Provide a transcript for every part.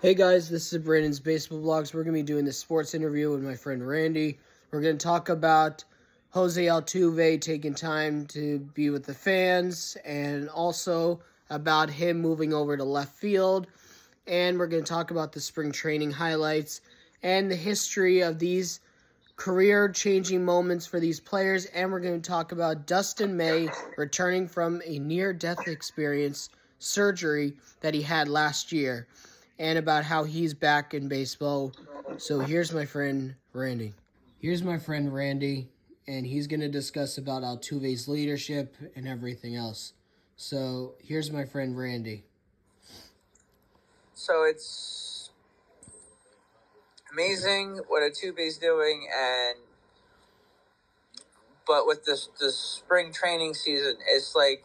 Hey guys, this is Brandon's Baseball Vlogs. We're going to be doing this sports interview with my friend Randy. We're going to talk about Jose Altuve taking time to be with the fans and also about him moving over to left field. And we're going to talk about the spring training highlights and the history of these career-changing moments for these players. And we're going to talk about Dustin May returning from a near-death experience surgery that he had last year, and about how he's back in baseball. So here's my friend Randy. And he's going to discuss about Altuve's leadership and everything else. So here's my friend Randy. So it's amazing what Altuve's doing, but with the spring training season, it's like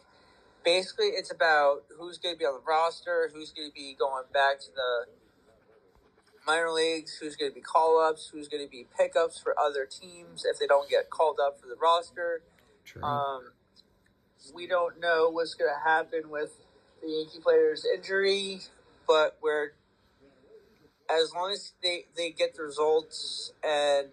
basically it's about who's going to be on the roster, who's going to be going back to the minor leagues, who's going to be call-ups, who's going to be pickups for other teams if they don't get called up for the roster. True. We don't know what's going to happen with the Yankee player's injury, but as long as they get the results and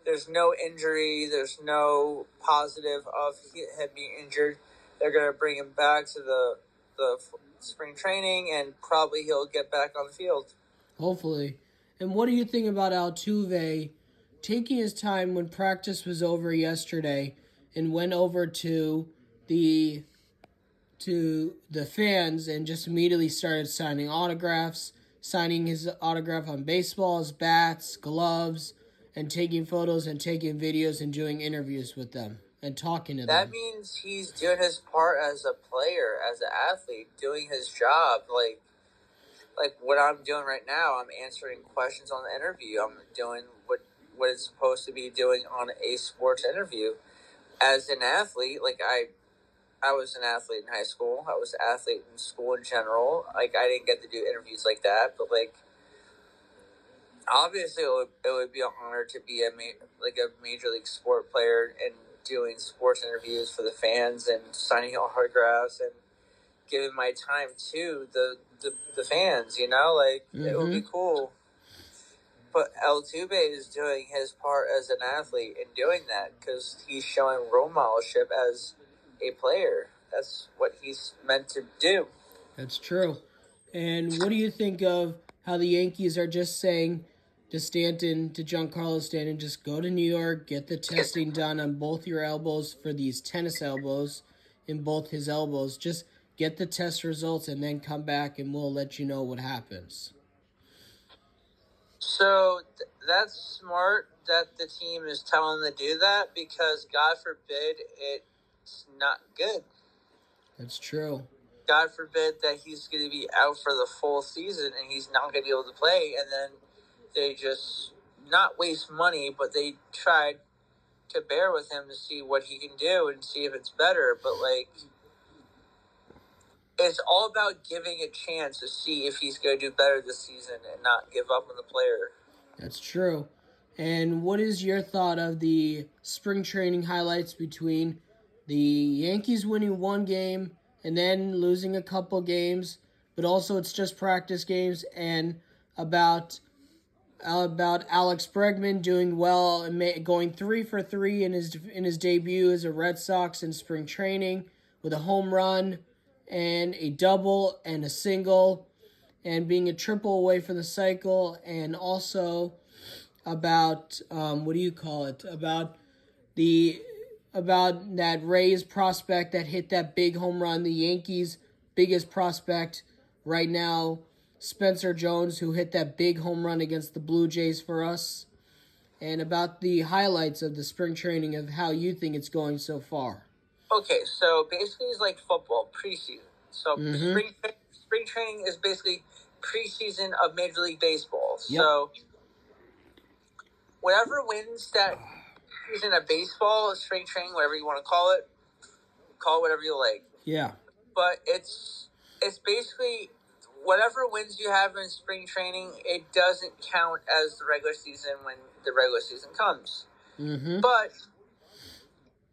there's no injury, there's no positive of him being injured, they're going to bring him back to the spring training, and probably he'll get back on the field. Hopefully. And what do you think about Altuve taking his time when practice was over yesterday and went over to the fans and just immediately started signing autographs, signing his autograph on baseballs, bats, gloves, and taking photos and taking videos and doing interviews with them and talking to them? That means he's doing his part as a player, as an athlete, doing his job. Like what I'm doing right now, I'm answering questions on the interview. I'm doing what it's supposed to be doing on a sports interview. As an athlete, I was an athlete in high school. I was an athlete in school in general. Like, I didn't get to do interviews like that, but obviously it would be an honor to be a major league sport player and doing sports interviews for the fans and signing autographs and giving my time to the fans. It would be cool. But Altuve is doing his part as an athlete in doing that because he's showing role modelship as a player. That's what he's meant to do. That's true. And what do you think of how the Yankees are just saying to Giancarlo Stanton, just go to New York, get the testing done on both your elbows for these tennis elbows in both his elbows. Just get the test results and then come back and we'll let you know what happens. So that's smart that the team is telling them to do that because, God forbid, it's not good. That's true. God forbid that he's going to be out for the full season and he's not going to be able to play, and then they just not waste money, but they tried to bear with him to see what he can do and see if it's better. But it's all about giving a chance to see if he's going to do better this season and not give up on the player. That's true. And what is your thought of the spring training highlights between the Yankees winning one game and then losing a couple games, but also it's just practice games, and about Alex Bregman doing well and going 3 for 3 in his debut as a Red Sox in spring training with a home run and a double and a single and being a triple away from the cycle, and also about about that Rays prospect that hit that big home run, the Yankees' biggest prospect right now, Spencer Jones, who hit that big home run against the Blue Jays for us, and about the highlights of the spring training of how you think it's going so far. Okay, so basically it's like football, preseason. So spring training is basically preseason of Major League Baseball. Yep. So whatever wins that season of baseball, spring training, whatever you want to call it whatever you like. Yeah. But it's basically whatever wins you have in spring training, it doesn't count as the regular season when the regular season comes. Mm-hmm. But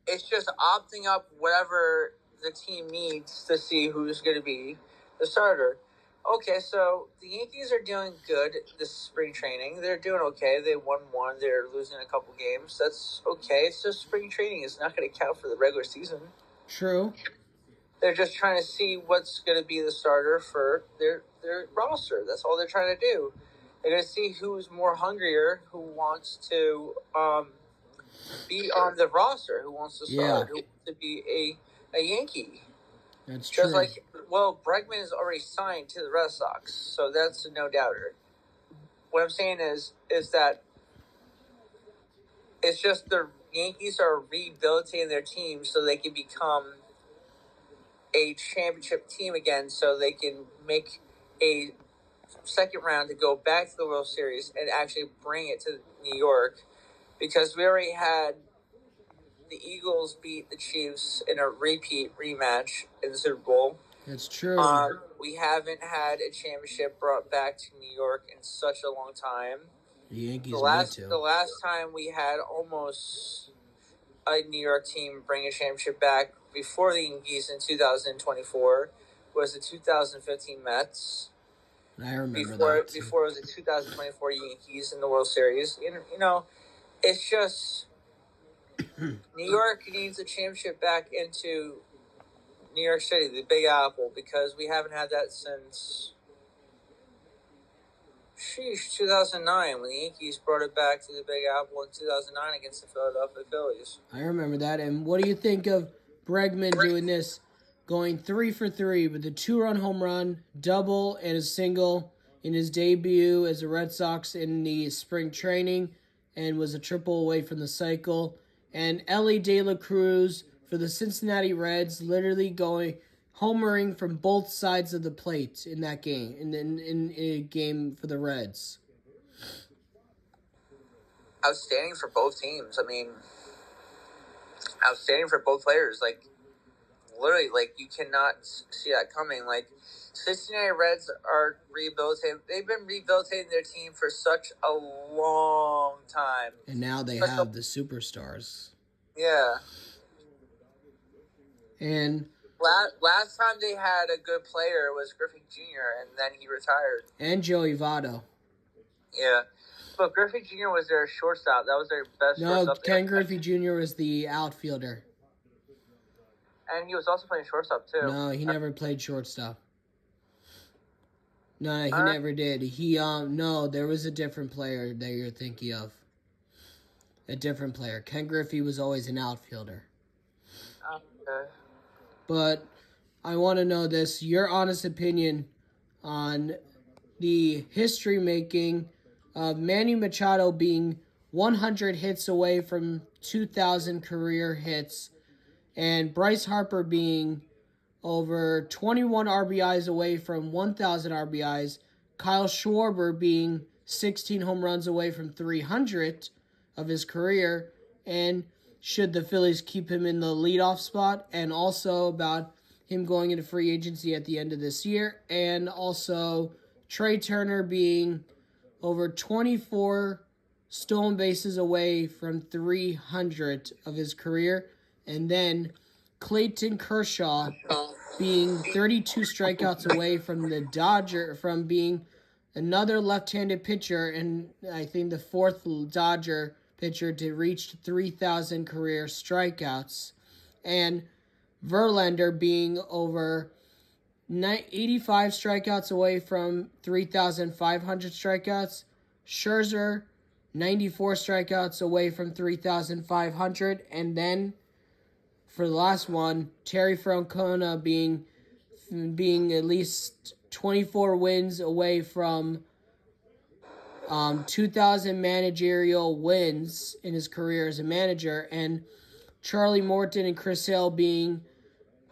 it's just opting up whatever the team needs to see who's going to be the starter. Okay, so the Yankees are doing good this spring training. They're doing okay. They won one. They're losing a couple games. That's okay. It's just spring training. It's not going to count for the regular season. True. They're just trying to see what's going to be the starter for their roster. That's all they're trying to do. They're going to see who's more hungrier, who wants to be on the roster, who wants to start, who wants to be a Yankee. That's true. Just like, well, Bregman is already signed to the Red Sox, so that's a no-doubter. What I'm saying is that it's just the Yankees are rehabilitating their team so they can become a championship team again, so they can make a second round to go back to the World Series and actually bring it to New York, because we already had the Eagles beat the Chiefs in a repeat rematch in the Super Bowl. That's true. We haven't had a championship brought back to New York in such a long time. The Yankees the last time we had almost a New York team bring a championship back before the Yankees in 2024 was the 2015 Mets. I remember that. Before it was the 2024 Yankees in the World Series. You know, it's just New York needs a championship back into New York City, the Big Apple, because we haven't had that since 2009, when the Yankees brought it back to the Big Apple in 2009 against the Philadelphia Phillies. I remember that. And what do you think of Bregman doing this, going 3 for 3 with a 2-run home run, double, and a single in his debut as a Red Sox in the spring training, and was a triple away from the cycle? And Ellie De La Cruz for the Cincinnati Reds, literally homering from both sides of the plate in that game, in a game for the Reds. Outstanding for both teams. I mean, outstanding for both players. Like, literally, like, you cannot see that coming. Like, Cincinnati Reds are rehabilitating. They've been rehabilitating their team for such a long time. And now they have the superstars. Yeah. And last time they had a good player was Griffey Jr., and then he retired. And Joey Votto. Yeah. But Griffey Jr. was their shortstop. That was their best shortstop. No, Ken Griffey Jr. was the outfielder. And he was also playing shortstop, too. No, he never played shortstop. No, he never did. No, there was a different player that you're thinking of. A different player. Ken Griffey was always an outfielder. Okay. But I want to know this, your honest opinion on the history-making of Manny Machado being 100 hits away from 2,000 career hits, and Bryce Harper being over 21 RBIs away from 1,000 RBIs, Kyle Schwarber being 16 home runs away from 300 of his career, and should the Phillies keep him in the leadoff spot, and also about him going into free agency at the end of this year, and also Trey Turner being over 24 stolen bases away from 300 of his career, and then Clayton Kershaw being 32 strikeouts away from being another left-handed pitcher, and I think the fourth Dodger pitcher to reach 3,000 career strikeouts, and Verlander being over 85 strikeouts away from 3,500 strikeouts, Scherzer 94 strikeouts away from 3,500, and then for the last one, Terry Francona being at least 24 wins away from 2,000 managerial wins in his career as a manager, and Charlie Morton and Chris Sale being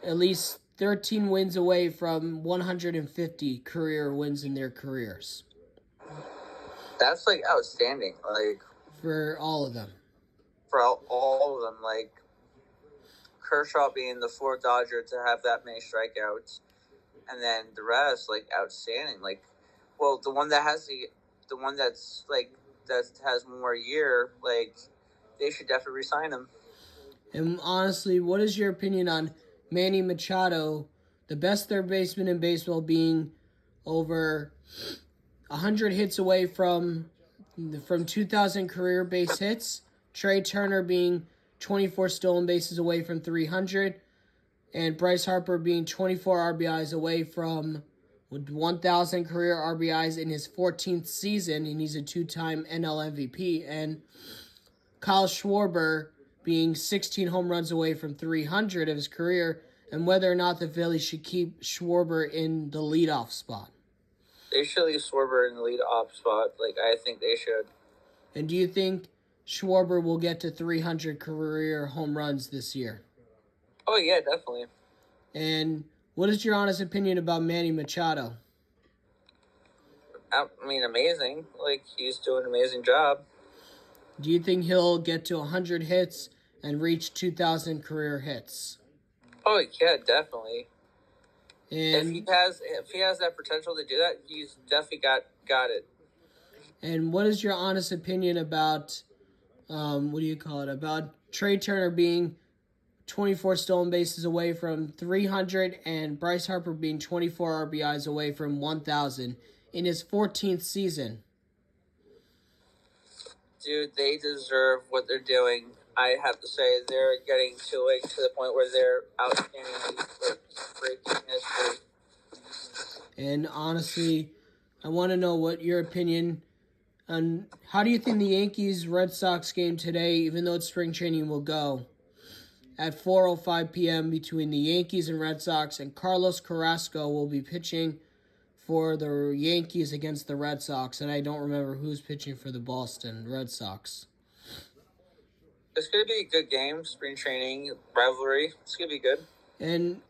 at least 13 wins away from 150 career wins in their careers. That's, like, outstanding. Like, for all of them. For all of them. Like, Kershaw being the fourth Dodger to have that many strikeouts. And then the rest, like, outstanding. Like, well, the one that's like, that has one more year, like, they should definitely re-sign him. And honestly, what is your opinion on Manny Machado, the best third baseman in baseball, being over 100 hits away from 2,000 career base hits. Trey Turner being 24 stolen bases away from 300. And Bryce Harper being 24 RBIs away from 1,000 career RBIs in his 14th season, and he's a two-time NL MVP. And Kyle Schwarber being 16 home runs away from 300 of his career, and whether or not the Phillies should keep Schwarber in the leadoff spot. They should leave Schwarber in the leadoff spot. I think they should. And do you think Schwarber will get to 300 career home runs this year? Oh, yeah, definitely. And what is your honest opinion about Manny Machado? I mean, amazing. He's doing an amazing job. Do you think he'll get to 100 hits and reach 2,000 career hits? Oh, yeah, definitely. And if he has that potential to do that, he's definitely got it. And what is your honest opinion about, about Trey Turner being 24 stolen bases away from 300 and Bryce Harper being 24 RBIs away from 1,000 in his 14th season? Dude, they deserve what they're doing. I have to say, they're getting to the point where they're outstanding, breaking history. And honestly, I want to know what your opinion on how do you think the Yankees-Red Sox game today, even though it's spring training, will go at 4:05 p.m. between the Yankees and Red Sox, and Carlos Carrasco will be pitching for the Yankees against the Red Sox, and I don't remember who's pitching for the Boston Red Sox. It's going to be a good game, spring training, rivalry. It's going to be good. And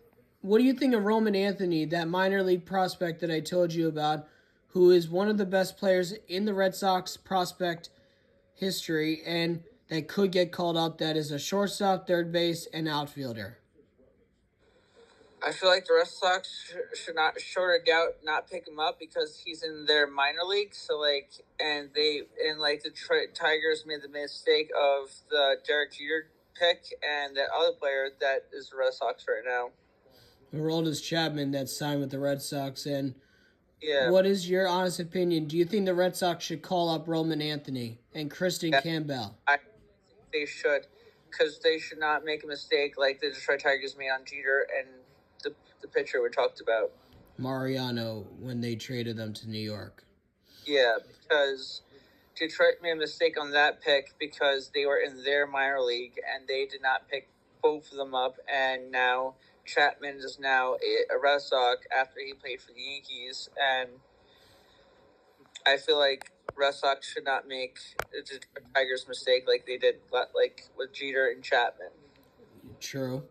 what do you think of Roman Anthony, that minor league prospect that I told you about, who is one of the best players in the Red Sox prospect history, and that could get called up, that is a shortstop, third base, and outfielder? I feel like the Red Sox should not, short of doubt, not pick him up because he's in their minor league. So the Detroit Tigers made the mistake of the Derek Jeter pick and that other player that is the Red Sox right now. Aroldis Chapman that signed with the Red Sox. And yeah, what is your honest opinion? Do you think the Red Sox should call up Roman Anthony and Kristen Campbell? I think they should, because they should not make a mistake like the Detroit Tigers made on Jeter and the pitcher we talked about, Mariano, when they traded them to New York. Yeah, because Detroit made a mistake on that pick because they were in their minor league and they did not pick both of them up, and now Chapman is now a Red Sox after he played for the Yankees, and I feel like Red Sox should not make the Tigers mistake like they did with Jeter and Chapman. True.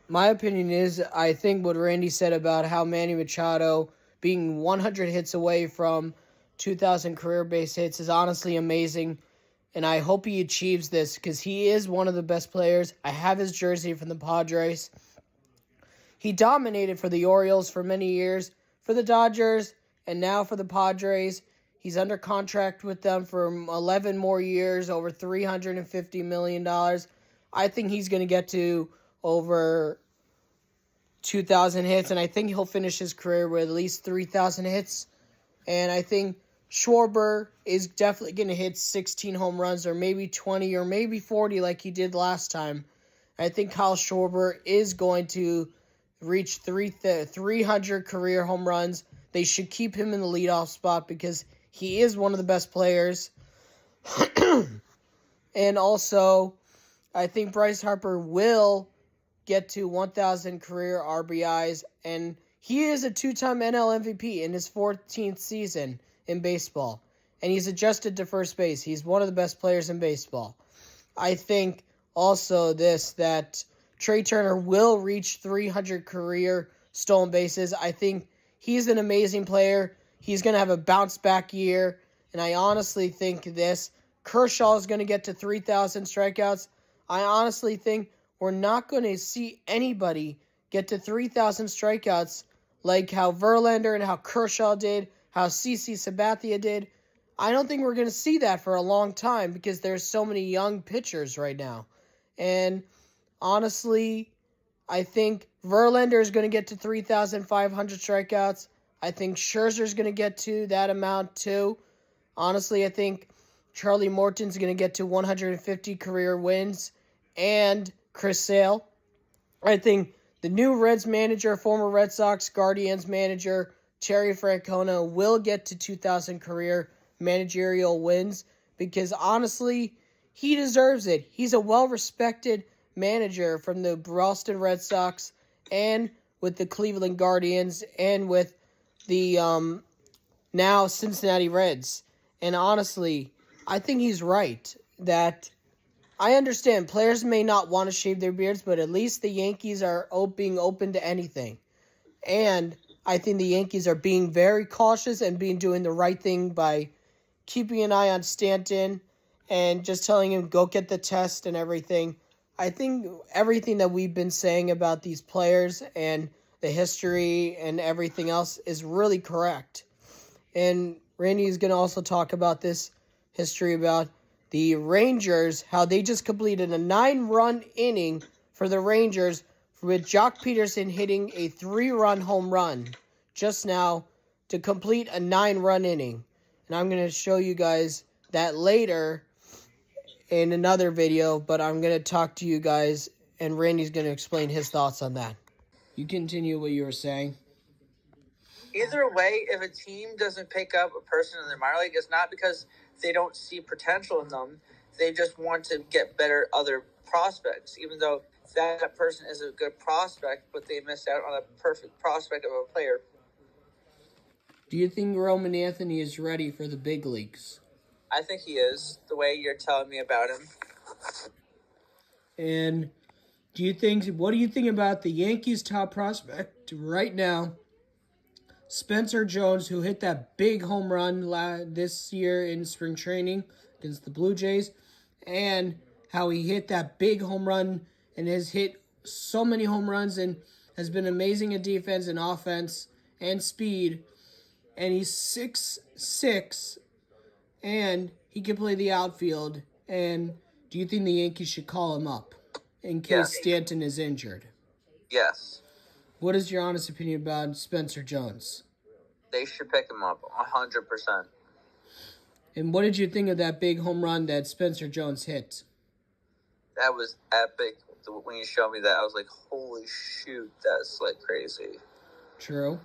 My opinion is, I think what Randy said about how Manny Machado being 100 hits away from 2,000 career base hits is honestly amazing, and I hope he achieves this because he is one of the best players. I have his jersey from the Padres. He dominated for the Orioles for many years, for the Dodgers, and now for the Padres. He's under contract with them for 11 more years, over $350 million. I think he's going to get to over 2,000 hits, and I think he'll finish his career with at least 3,000 hits. And I think Schwarber is definitely going to hit 16 home runs, or maybe 20, or maybe 40 like he did last time. I think Kyle Schwarber is going to reach 300 career home runs. They should keep him in the leadoff spot because he is one of the best players. And also, I think Bryce Harper will get to 1,000 career RBIs, and he is a two-time NL MVP in his 14th season in baseball, and he's adjusted to first base. He's one of the best players in baseball. I think also that Trey Turner will reach 300 career stolen bases. I think he's an amazing player. He's going to have a bounce-back year, and I honestly think Kershaw is going to get to 3,000 strikeouts. I honestly think we're not going to see anybody get to 3,000 strikeouts like how Verlander and how Kershaw did, how CC Sabathia did. I don't think we're going to see that for a long time because there's so many young pitchers right now. And honestly, I think Verlander is going to get to 3,500 strikeouts. I think Scherzer is going to get to that amount too. Honestly, I think Charlie Morton's going to get to 150 career wins. And Chris Sale. I think the new Reds manager, former Red Sox Guardians manager, Terry Francona, will get to 2,000 career managerial wins because honestly, he deserves it. He's a well-respected manager from the Boston Red Sox and with the Cleveland Guardians and with the now Cincinnati Reds. And honestly, I think he's right that I understand players may not want to shave their beards, but at least the Yankees are being open to anything. And I think the Yankees are being very cautious and doing the right thing by keeping an eye on Stanton and just telling him go get the test and everything. I think everything that we've been saying about these players and the history and everything else is really correct. And Randy is going to also talk about this history about the Rangers, how they just completed a 9-run inning for the Rangers with Jock Peterson hitting a 3-run home run just now to complete a 9-run inning. And I'm going to show you guys that later in another video, but I'm going to talk to you guys, and Randy's going to explain his thoughts on that. You continue what you were saying. Either way, if a team doesn't pick up a person in the minor league, it's not because they don't see potential in them. They just want to get better other prospects, even though that person is a good prospect, but they missed out on a perfect prospect of a player. Do you think Roman Anthony is ready for the big leagues? I think he is, the way you're telling me about him. And what do you think about the Yankees' top prospect right now, Spencer Jones, who hit that big home run this year in spring training against the Blue Jays, and how he hit that big home run and has hit so many home runs and has been amazing in defense and offense and speed. And he's 6'6", and he can play the outfield. And do you think the Yankees should call him up in case Stanton is injured? Yes. What is your honest opinion about Spencer Jones? They should pick him up 100%. And what did you think of that big home run that Spencer Jones hit? That was epic. When you showed me that, I was like, holy shoot, that's like crazy. True.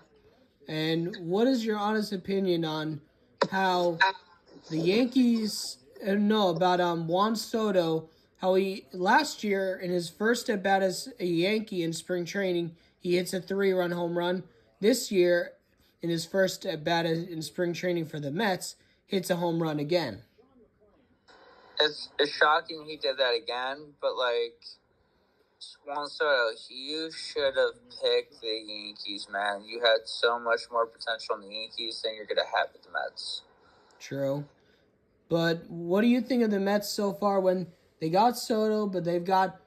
And what is your honest opinion on how the Yankees about Juan Soto, how he last year in his first at bat as a Yankee in spring training, he hits a 3-run home run. This year, in his first at bat in spring training for the Mets, hits a home run again. It's shocking he did that again, but like Juan Soto, you should have picked the Yankees, man. You had so much more potential in the Yankees than you're gonna have with the Mets. True. But what do you think of the Mets so far when they got Soto, but they've got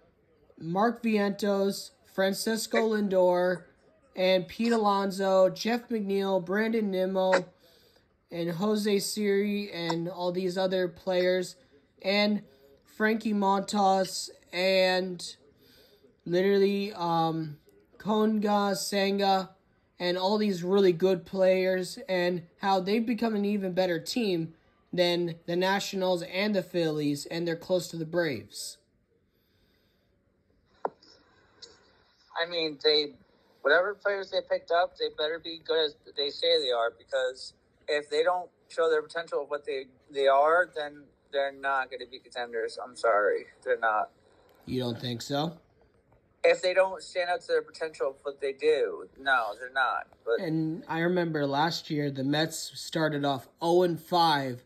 Mark Vientos, Francisco Lindor, and Pete Alonso, Jeff McNeil, Brandon Nimmo, and Jose Siri, and all these other players, and Frankie Montas, and literally Konga, Senga, and all these really good players, and how they've become an even better team than the Nationals and the Phillies, and they're close to the Braves. I mean, whatever players they picked up, they better be good as they say they are, because if they don't show their potential of what they are, then they're not going to be contenders. I'm sorry. They're not. You don't think so? If they don't stand up to their potential of what they do, no, they're not. But And I remember last year the Mets started off 0-5,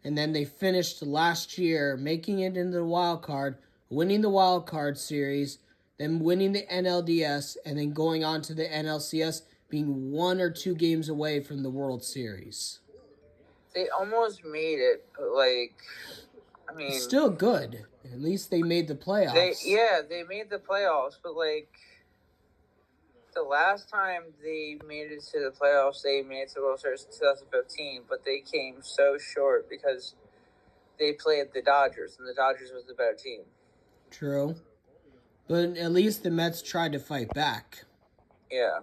and then they finished last year making it into the wild card, winning the wild card series, then winning the NLDS, and then going on to the NLCS, being 1 or 2 games away from the World Series. they almost made it, but like, I mean, It's still good. At least they made the playoffs. They made the playoffs, but like the last time they made it to the playoffs, they made it to the World Series in 2015, but they came so short because they played the Dodgers, and the Dodgers was the better team. True. But at least the Mets tried to fight back. Yeah.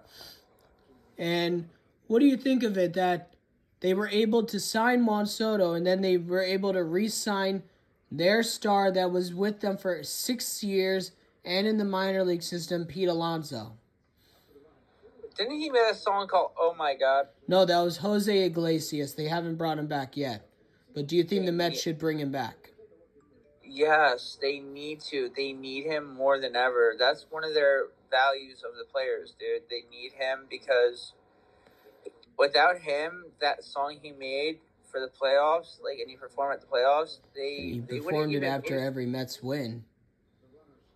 And what do you think of it that they were able to sign Juan Soto and then they were able to re-sign their star that was with them for 6 years and in the minor league system, Pete Alonso? Didn't he make a song called "Oh My God"? No, that was Jose Iglesias. They haven't brought him back yet. But do you think the Mets should bring him back? Yes, they need to. They need him more than ever. That's one of their values of the players, dude. They need him because without him, that song he made for the playoffs, like, and he performed at the playoffs, He they wouldn't performed it even after every Mets win.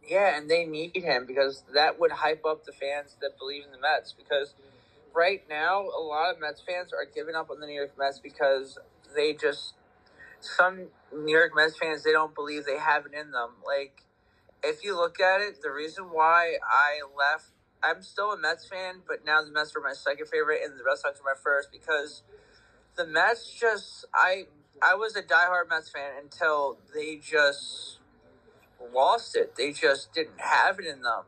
Yeah, and they need him because that would hype up the fans that believe in the Mets. Because right now, a lot of Mets fans are giving up on the New York Mets because some New York Mets fans, they don't believe they have it in them. Like, if you look at it, the reason why I left, I'm still a Mets fan, but now the Mets are my second favorite and the Red Sox are my first because the Mets I was a diehard Mets fan until they just lost it. They just didn't have it in them.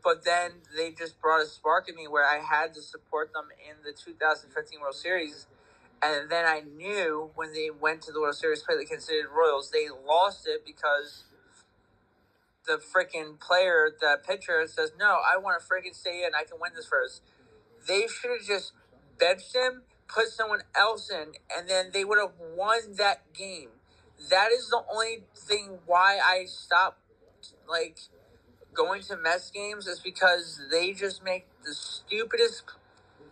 But then they just brought a spark in me where I had to support them in the 2015 World Series. And then I knew when they went to the World Series, play the Kansas City Royals, they lost it because the freaking player, the pitcher, says, "No, I want to freaking stay in. I can win this first." They should have just benched him, put someone else in, and then they would have won that game. That is the only thing why I stopped, like, going to Mets games is because they just make the stupidest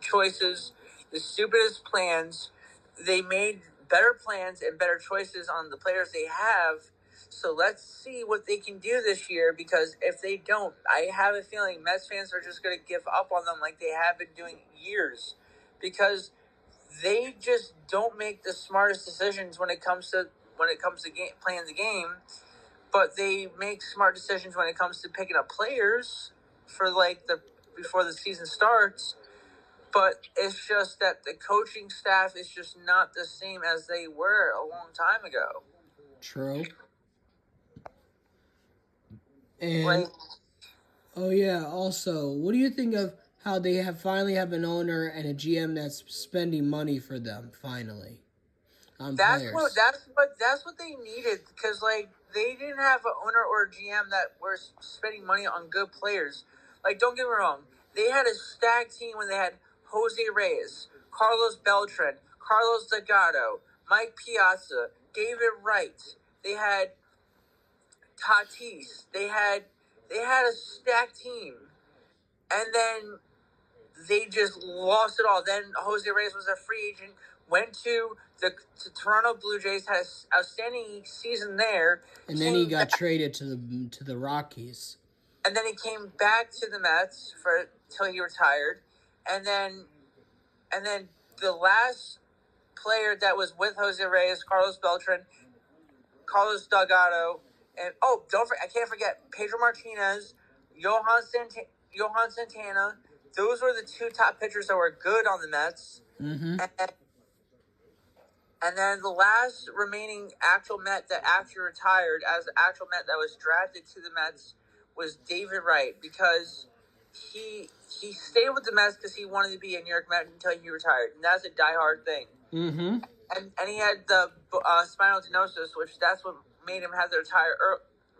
choices, the stupidest plans. They made better plans and better choices on the players they have. So let's see what they can do this year because if they don't, I have a feeling Mets fans are just going to give up on them like they have been doing years because they just don't make the smartest decisions when it comes to playing the game, but they make smart decisions when it comes to picking up players for before the season starts. But it's just that the coaching staff is just not the same as they were a long time ago. True. And Like, oh yeah, also, what do you think of how they finally have an owner and a GM that's spending money for them finally on players? that's what they needed because they didn't have an owner or a GM that were spending money on good players. Like, don't get me wrong, they had a stacked team when they had Jose Reyes, Carlos Beltran, Carlos Delgado, Mike Piazza, David Wright. They had Tatis. They had a stacked team, and then they just lost it all. Then Jose Reyes was a free agent, went to the Toronto Blue Jays, had an outstanding season there, And then he got traded to the Rockies. and then he came back to the Mets till he retired, and then the last player that was with Jose Reyes, Carlos Beltran, Carlos Delgado, and I can't forget Pedro Martinez, Johan Santana. Those were the two top pitchers that were good on the Mets. Mm-hmm. And then the last remaining actual Met that actually retired as an actual Met that was drafted to the Mets was David Wright because he stayed with the Mets because he wanted to be a New York Met until he retired, and that's a diehard thing. Mm-hmm. And he had the spinal stenosis, which that's what made him have to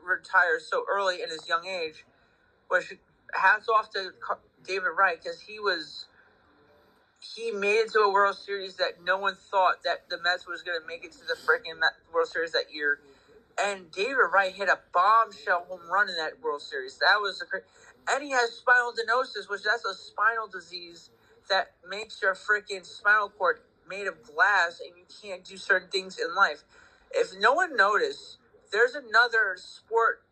retire so early in his young age. Which hats off to David Wright because he made it to a World Series that no one thought that the Mets was going to make it to the freaking World Series that year. And David Wright hit a bombshell home run in that World Series. That was and he has spinal stenosis, which that's a spinal disease that makes your freaking spinal cord made of glass and you can't do certain things in life. If no one noticed, there's another sport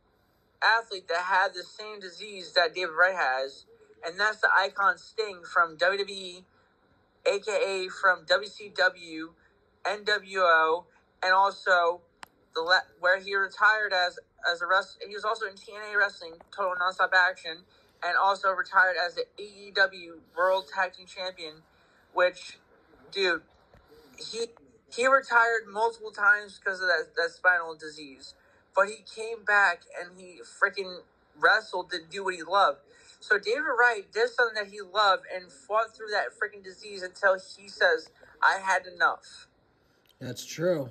athlete that had the same disease that David Wright has, and that's the Icon Sting from WWE, aka from WCW, NWO, and also where he retired as a wrestler. He was also in TNA Wrestling, Total Nonstop Action, and also retired as the AEW World Tag Team Champion. Which, dude, he retired multiple times because of that spinal disease, but he came back and he freaking wrestle to do what he loved. So David Wright did something that he loved and fought through that freaking disease until he says, I had enough. That's true.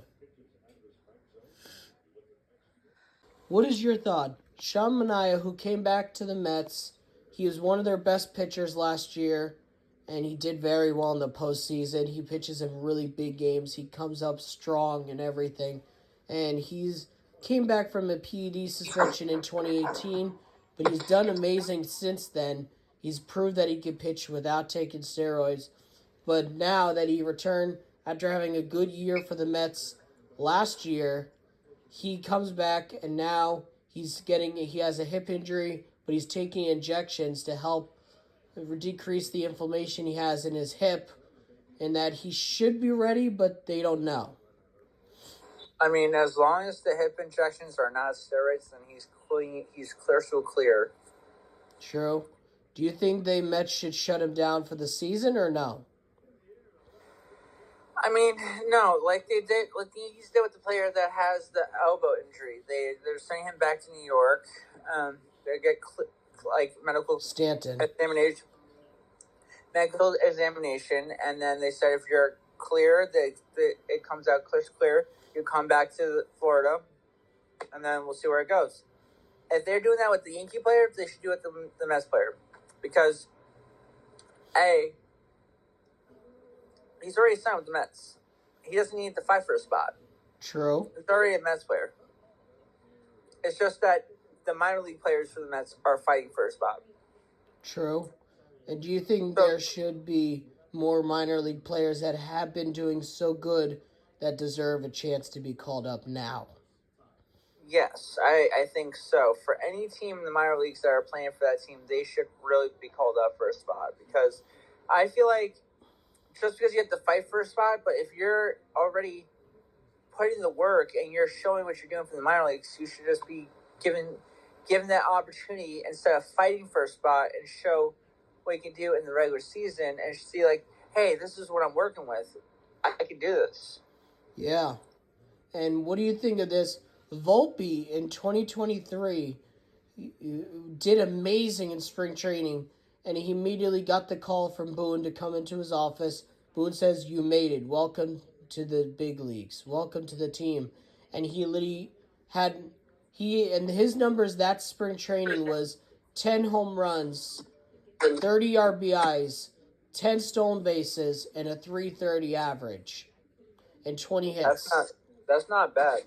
What is your thought? Sean Manaea, who came back to the Mets, he was one of their best pitchers last year, and he did very well in the postseason. He pitches in really big games. He comes up strong and everything. And he's came back from a PED suspension in 2018, but he's done amazing since then. He's proved that he can pitch without taking steroids. But now that he returned after having a good year for the Mets last year, he comes back and now he has a hip injury, but he's taking injections to help decrease the inflammation he has in his hip, and that he should be ready, but they don't know. I mean, as long as the hip injections are not steroids, then he's clean. He's crystal clear. True. Do you think the Mets should shut him down for the season or no? I mean, no, like they did, like the Yankees did with the player that has the elbow injury. They're sending him back to New York. They get medical Stanton examination, and then they said if you're clear, it comes out clear. You come back to Florida, and then we'll see where it goes. If they're doing that with the Yankee player, they should do it with the Mets player, because he's already signed with the Mets. He doesn't need to fight for a spot. True. He's already a Mets player. It's just that the minor league players for the Mets are fighting for a spot. True. And do you think there should be more minor league players that have been doing so good that deserve a chance to be called up now? Yes, I think so. For any team in the minor leagues that are playing for that team, they should really be called up for a spot, because I feel like just because you have to fight for a spot, but if you're already putting the work and you're showing what you're doing for the minor leagues, you should just be given that opportunity instead of fighting for a spot, and show what you can do in the regular season and see, like, hey, this is what I'm working with. I can do this. Yeah. And what do you think of this? Volpe in 2023 did amazing in spring training, and he immediately got the call from Boone to come into his office. Boone says, you made it. Welcome to the big leagues. Welcome to the team. And he literally and his numbers that spring training was 10 home runs, 30 RBIs, 10 stolen bases, and a 330 average, and 20 hits. That's not bad.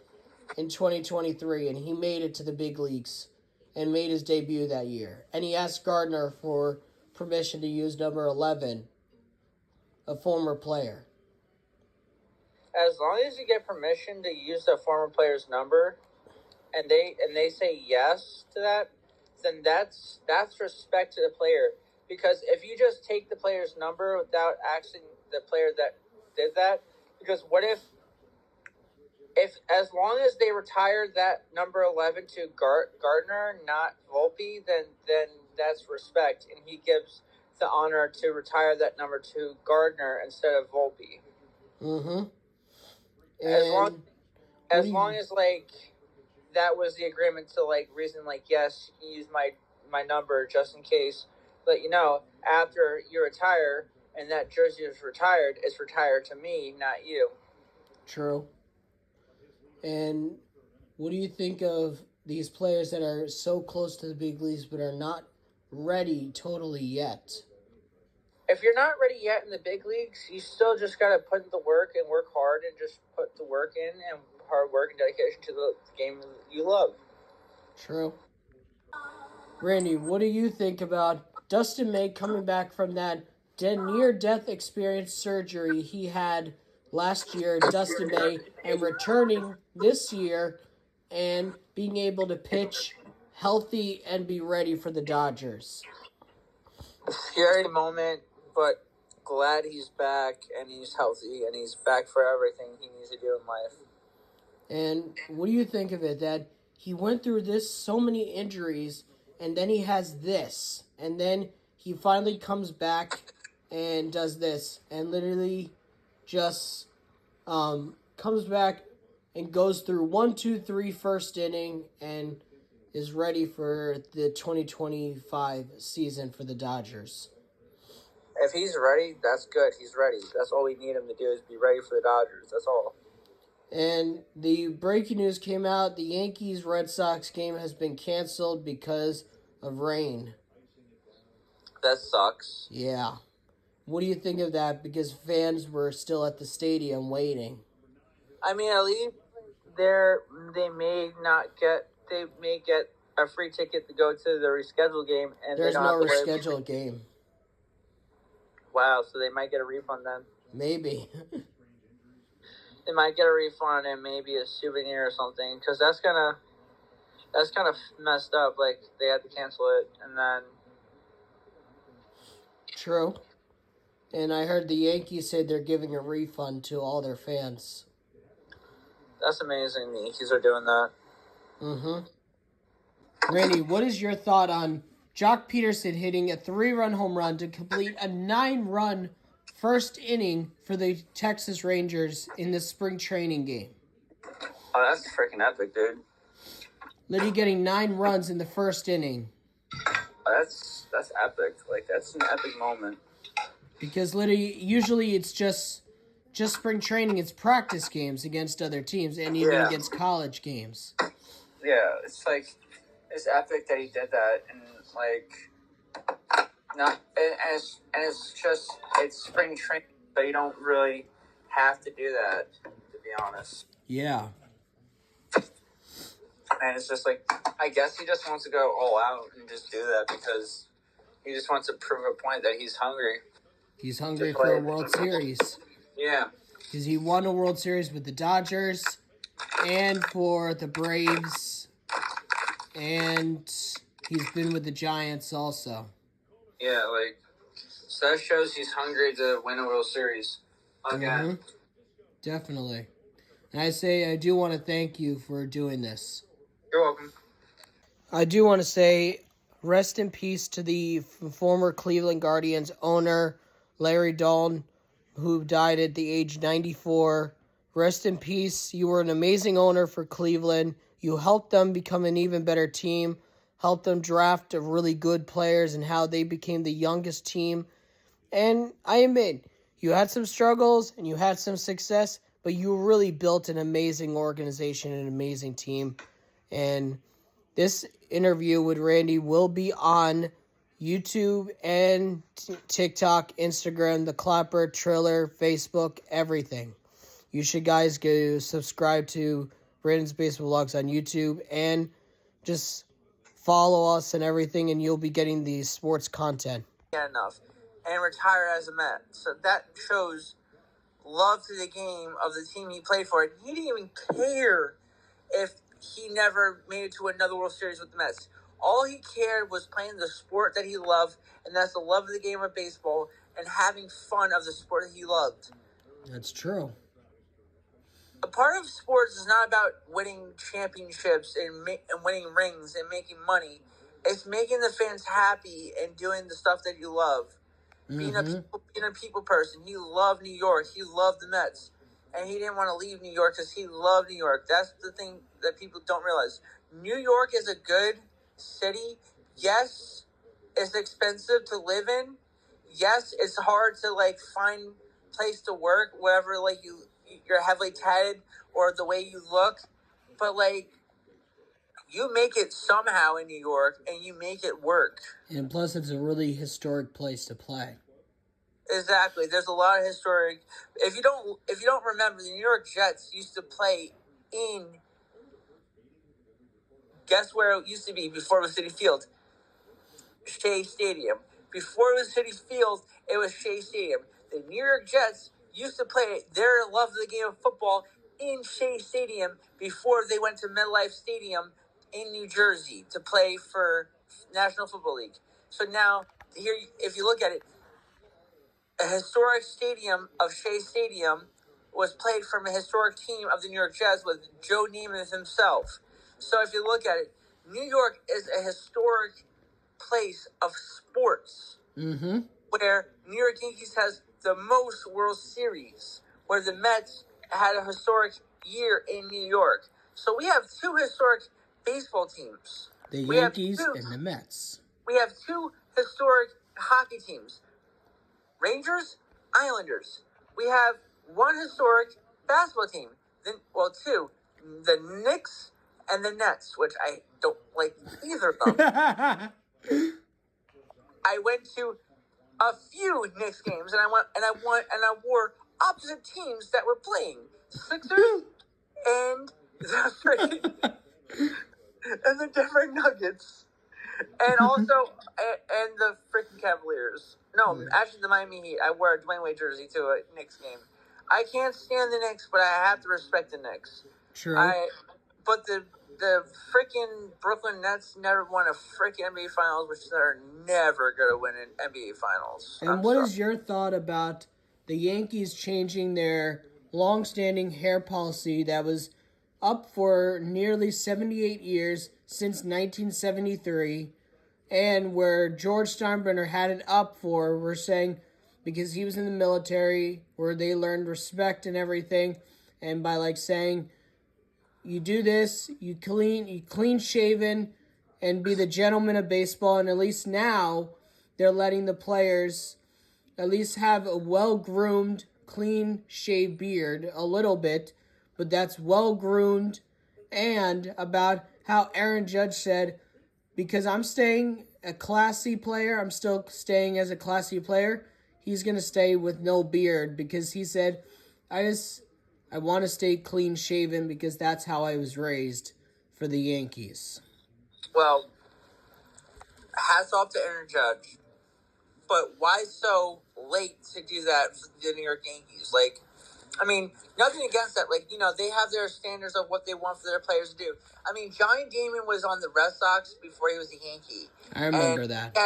In 2023, and he made it to the big leagues and made his debut that year. And he asked Gardner for permission to use number 11, a former player. As long as you get permission to use a former player's number, and they say yes to that, then that's respect to the player. Because if you just take the player's number without asking the player that did that, because what if as long as they retired that number 11 to Gardner, not Volpe, then that's respect, and he gives the honor to retire that number to Gardner instead of Volpe. Mm-hmm. As long as like that was the agreement to like reason like, yes, you use my number just in case, but after you retire and that jersey is retired, it's retired to me, not you. True. And what do you think of these players that are so close to the big leagues but are not ready totally yet? If you're not ready yet in the big leagues, you still just got to put in the work and work hard and just put the work in and hard work and dedication to the game you love. True. Randy, what do you think about Dustin May coming back from that near-death experience surgery he had last year, Dustin May, and returning this year and being able to pitch healthy and be ready for the Dodgers? Scary moment, but glad he's back and he's healthy and he's back for everything he needs to do in life. And what do you think of it, that he went through so many injuries, and then he has this, and then he finally comes back and does this, and literally just comes back and goes through 1, 2, 3 first inning and is ready for the 2025 season for the Dodgers. If he's ready, that's good. He's ready. That's all we need him to do is be ready for the Dodgers. That's all. And the breaking news came out, the Yankees-Red Sox game has been canceled because of rain. That sucks. Yeah. What do you think of that? Because fans were still at the stadium waiting. I mean, at least they may get a free ticket to go to the rescheduled game, and There's they don't no have to rescheduled game. Wow, so they might get a refund then. Maybe. They might get a refund and maybe a souvenir or something, because that's kind of messed up. Like, they had to cancel it, and then... True. And I heard the Yankees said they're giving a refund to all their fans. That's amazing. The Yankees are doing that. Mm-hmm. Randy, what is your thought on Jock Peterson hitting a 3-run home run to complete a 9-run first inning for the Texas Rangers in the spring training game? Oh, that's freaking epic, dude. Literally getting 9 runs in the first inning. That's epic. Like, that's an epic moment. Because literally, usually it's just spring training. It's practice games against other teams, and even against college games. Yeah, it's like, it's epic that he did that, and like, it's spring training, so you don't really have to do that, to be honest. Yeah. And it's just like, I guess he just wants to go all out and just do that because he just wants to prove a point that he's hungry. He's hungry for a World Series. Yeah. Because he won a World Series with the Dodgers and for the Braves. And he's been with the Giants also. Yeah, like, so that shows he's hungry to win a World Series again. Mm-hmm. Definitely. And I do want to thank you for doing this. You're welcome. I do want to say rest in peace to the former Cleveland Guardians owner, Larry Dawn, who died at the age 94. Rest in peace. You were an amazing owner for Cleveland. You helped them become an even better team, helped them draft really good players, and how they became the youngest team. And I admit, you had some struggles and you had some success, but you really built an amazing organization, an amazing team. And this interview with Randy will be on YouTube and TikTok, Instagram, The Clapper, Triller, Facebook, everything. You should guys go subscribe to Brandon's Baseball Vlogs on YouTube and just follow us and everything, and you'll be getting the sports content. Enough. And retire as a Met. So that shows love to the game of the team he played for. And he didn't even care if he never made it to another World Series with the Mets. All he cared was playing the sport that he loved, and that's the love of the game of baseball and having fun of the sport that he loved. That's true. A part of sports is not about winning championships and winning rings and making money. It's making the fans happy and doing the stuff that you love. Being a people person. He loved New York. He loved the Mets. And he didn't want to leave New York because he loved New York. That's the thing that people don't realize. New York is a good city. Yes, it's expensive to live in. Yes, it's hard to, like, find place to work, wherever, like, you're heavily tatted or the way you look. But, like, you make it somehow in New York, and you make it work. And plus, it's a really historic place to play. Exactly. There's a lot of historic. If you don't remember, the New York Jets used to play in. Guess where it used to be before it was Citi Field? Shea Stadium. Before it was Citi Field, it was Shea Stadium. The New York Jets used to play their love of the game of football in Shea Stadium before they went to MetLife Stadium in New Jersey to play for National Football League. So now, here, if you look at it, a historic stadium of Shea Stadium was played from a historic team of the New York Jets with Joe Namath himself. So if you look at it, New York is a historic place of sports where New York Yankees has the most World Series, where the Mets had a historic year in New York. So we have two historic baseball teams. The Yankees and the Mets. We have two historic hockey teams. Rangers, Islanders. We have one historic basketball team. Two. The Knicks and the Nets, which I don't like either of them. I went to a few Knicks games, and I wore opposite teams that were playing: Sixers and the Denver Nuggets, and also and the freaking Cavaliers. No, actually the Miami Heat. I wore a Dwayne Wade jersey to a Knicks game. I can't stand the Knicks, but I have to respect the Knicks. True. But the freaking Brooklyn Nets never won a freaking NBA Finals, which they're never going to win an NBA Finals. And what is your thought about the Yankees changing their long-standing hair policy that was up for nearly 78 years since 1973, and where George Steinbrenner had it up for, we're saying, because he was in the military, where they learned respect and everything, and by saying, you do this, you clean shaven, and be the gentleman of baseball. And at least now, they're letting the players at least have a well-groomed, clean-shaved beard, a little bit, but that's well-groomed. And about how Aaron Judge said, because I'm staying a classy player, I'm still staying as a classy player, he's going to stay with no beard, because he said, I want to stay clean-shaven because that's how I was raised for the Yankees. Well, hats off to Aaron Judge. But why so late to do that for the New York Yankees? Nothing against that. They have their standards of what they want for their players to do. Johnny Damon was on the Red Sox before he was a Yankee. I remember that.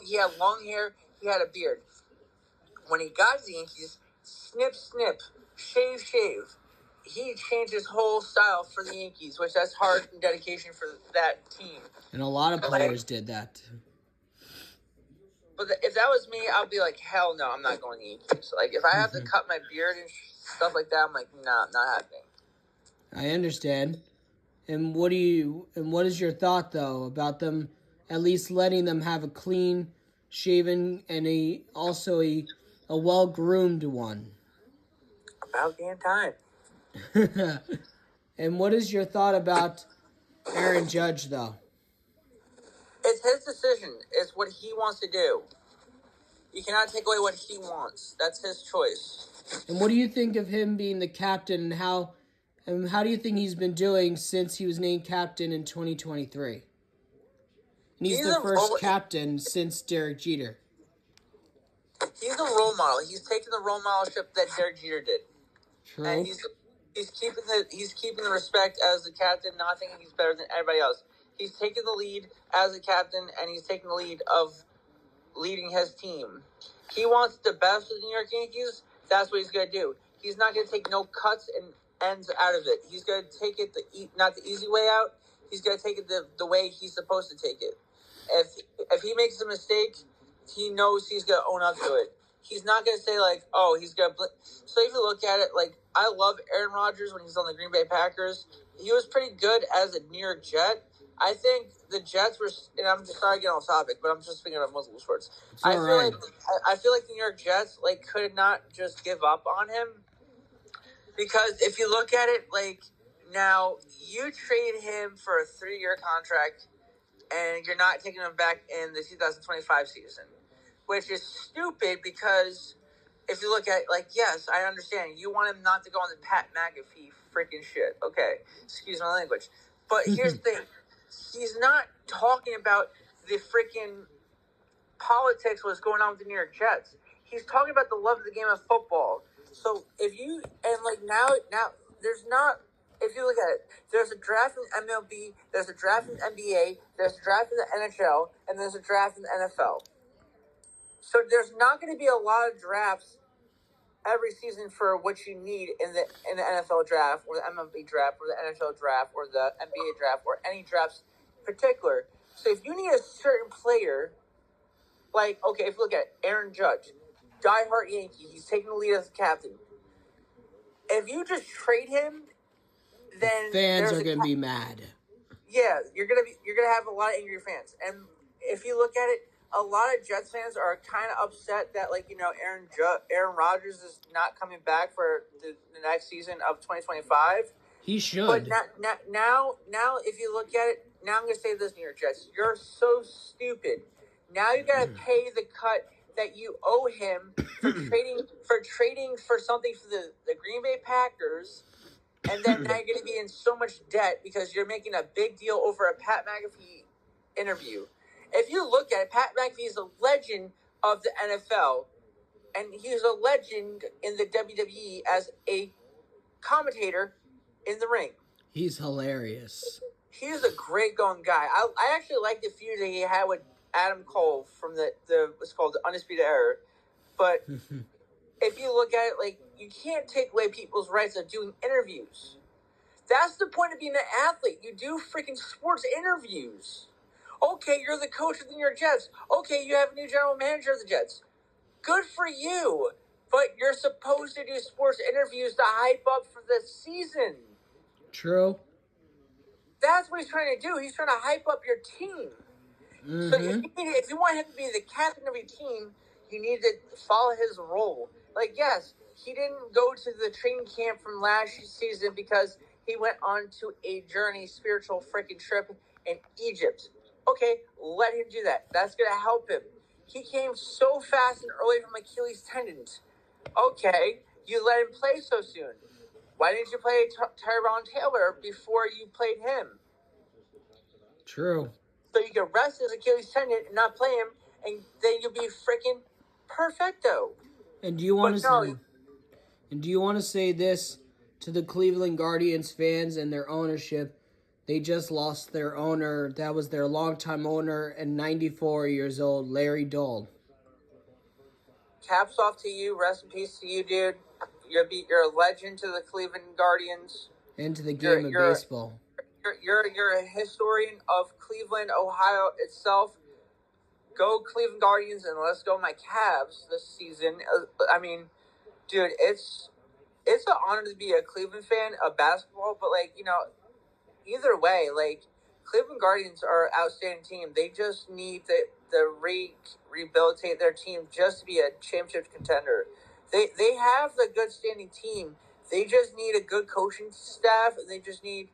He had long hair. He had a beard. When he got to the Yankees, snip, shave. He changed his whole style for the Yankees, which that's hard and dedication for that team. And a lot of players did that. But if that was me, I'd be like, hell no, I'm not going to the Yankees. If I have to cut my beard and stuff like that, I'm like, nah, not happening. I understand. And what is your thought though about them at least letting them have a clean shaven and also a well-groomed one? About damn time. And what is your thought about Aaron Judge, though? It's his decision. It's what he wants to do. You cannot take away what he wants. That's his choice. And what do you think of him being the captain, and how do you think he's been doing since he was named captain in 2023? And he's the first captain since Derek Jeter. He's a role model. He's taken the role modelship that Derek Jeter did. True. And he's keeping the respect as the captain, not thinking he's better than everybody else. He's taking the lead as a captain, and he's taking the lead of leading his team. He wants the best of the New York Yankees. That's what he's going to do. He's not going to take no cuts and ends out of it. He's going to take it not the easy way out. He's going to take it the way he's supposed to take it. If he makes a mistake, he knows he's going to own up to it. He's not going to say, he's going to... So if you look at it, I love Aaron Rodgers when he's on the Green Bay Packers. He was pretty good as a New York Jet. I think the Jets were... And I'm just sorry to get off topic, but I'm just speaking of multiple sports. I feel like the New York Jets, could not just give up on him. Because if you look at it, now, you trade him for a 3-year contract, and you're not taking him back in the 2025 season. Which is stupid because if you look at it, yes, I understand. You want him not to go on the Pat McAfee freaking shit. Okay, excuse my language. But here's the thing. He's not talking about the freaking politics, what's going on with the New York Jets. He's talking about the love of the game of football. So if you, now, there's not, if you look at it, there's a draft in MLB, there's a draft in NBA, there's a draft in the NHL, and there's a draft in the NFL. So there's not going to be a lot of drafts every season for what you need in the NFL draft or the MLB draft or the NHL draft or the NBA draft or any drafts in particular. So if you need a certain player, if you look at Aaron Judge, diehard Yankee, he's taking the lead as a captain. If you just trade him, then fans are going to be mad. yeah, you're gonna have a lot of angry fans. And if you look at it, a lot of Jets fans are kind of upset that Aaron Rodgers is not coming back for the next season of 2025. He But should. now, if you look at it, now I'm going to say this, New York Jets. You're so stupid. Now you got to pay the cut that you owe him for trading for something for the Green Bay Packers, and then now you're going to be in so much debt because you're making a big deal over a Pat McAfee interview. If you look at it, Pat McAfee is a legend of the NFL, and he's a legend in the WWE as a commentator in the ring. He's hilarious. He's a great going guy. I actually like the feud that he had with Adam Cole from the what's called the Undisputed Era. But if you look at it, like, you can't take away people's rights of doing interviews. That's the point of being an athlete. You do freaking sports interviews. Okay, you're the coach of the New York Jets. Okay, you have a new general manager of the Jets. Good for you. But you're supposed to do sports interviews to hype up for the season. True. That's what he's trying to do. He's trying to hype up your team. Mm-hmm. So if you want him to be the captain of your team, you need to follow his role. Like, yes, he didn't go to the training camp from last season because he went on to a spiritual freaking trip in Egypt. Okay, let him do that. That's going to help him. He came so fast and early from Achilles tendon. Okay, you let him play so soon. Why didn't you play Tyrone Taylor before you played him? True. So you can rest his Achilles tendon and not play him, and then you'll be freaking perfecto. And do you want to say this to the Cleveland Guardians fans and their ownership? They just lost their owner. That was their longtime owner and 94 years old, Larry Dahl. Caps off to you. Rest in peace to you, dude. You're a legend to the Cleveland Guardians. And to the game of baseball. You're a historian of Cleveland, Ohio itself. Go Cleveland Guardians, and let's go my Cavs this season. I mean, dude, it's an honor to be a Cleveland fan of basketball, but, like, either way, like, Cleveland Guardians are an outstanding team. They just need to rehabilitate their team just to be a championship contender. They have the good standing team. They just need a good coaching staff, and they just need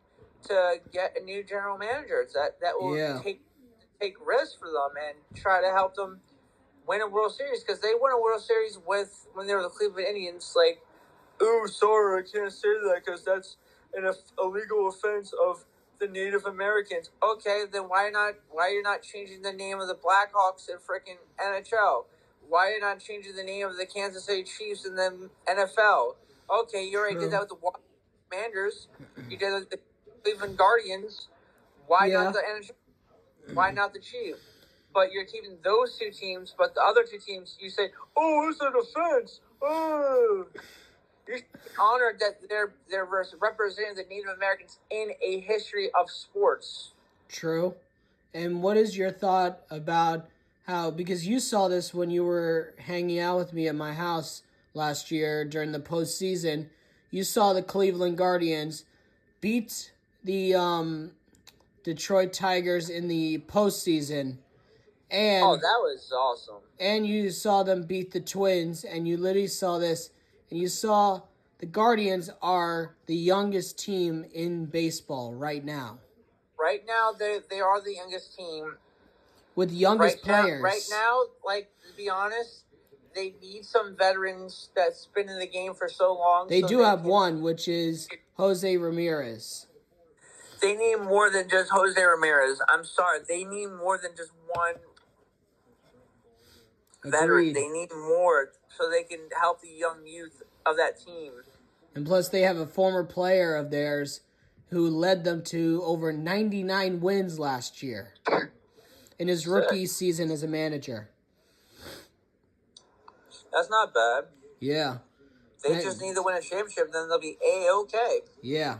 to get a new general manager that will take risks for them and try to help them win a World Series, because they won a World Series when they were the Cleveland Indians. Like, oh, sorry, I can't say that because that's an illegal offense of the Native Americans. Okay, then why are you not changing the name of the Blackhawks in freaking NHL? Why are you not changing the name of the Kansas City Chiefs in the NFL? Okay, you already did that with the Washington Commanders. You did it with the Cleveland Guardians. Why not the NHL? Why not the Chiefs? But you're keeping those two teams, but the other two teams, you say, oh, it's an offense. Oh. You're honored that they're representing the Native Americans in a history of sports. True. And what is your thought about how, because you saw this when you were hanging out with me at my house last year during the postseason, you saw the Cleveland Guardians beat the Detroit Tigers in the postseason. And, oh, that was awesome. And you saw them beat the Twins, and you literally saw this, and you saw the Guardians are the youngest team in baseball right now. Right now, they are the youngest team. With youngest players. Right now, like, to be honest, they need some veterans that's been in the game for so long. They do have one, which is Jose Ramirez. They need more than just Jose Ramirez. I'm sorry. They need more than just one veteran. They need more so they can help the young youth of that team. And plus, they have a former player of theirs who led them to over 99 wins last year in his rookie season as a manager. That's not bad. Yeah. They just need to win a championship, then they'll be A-okay. Yeah.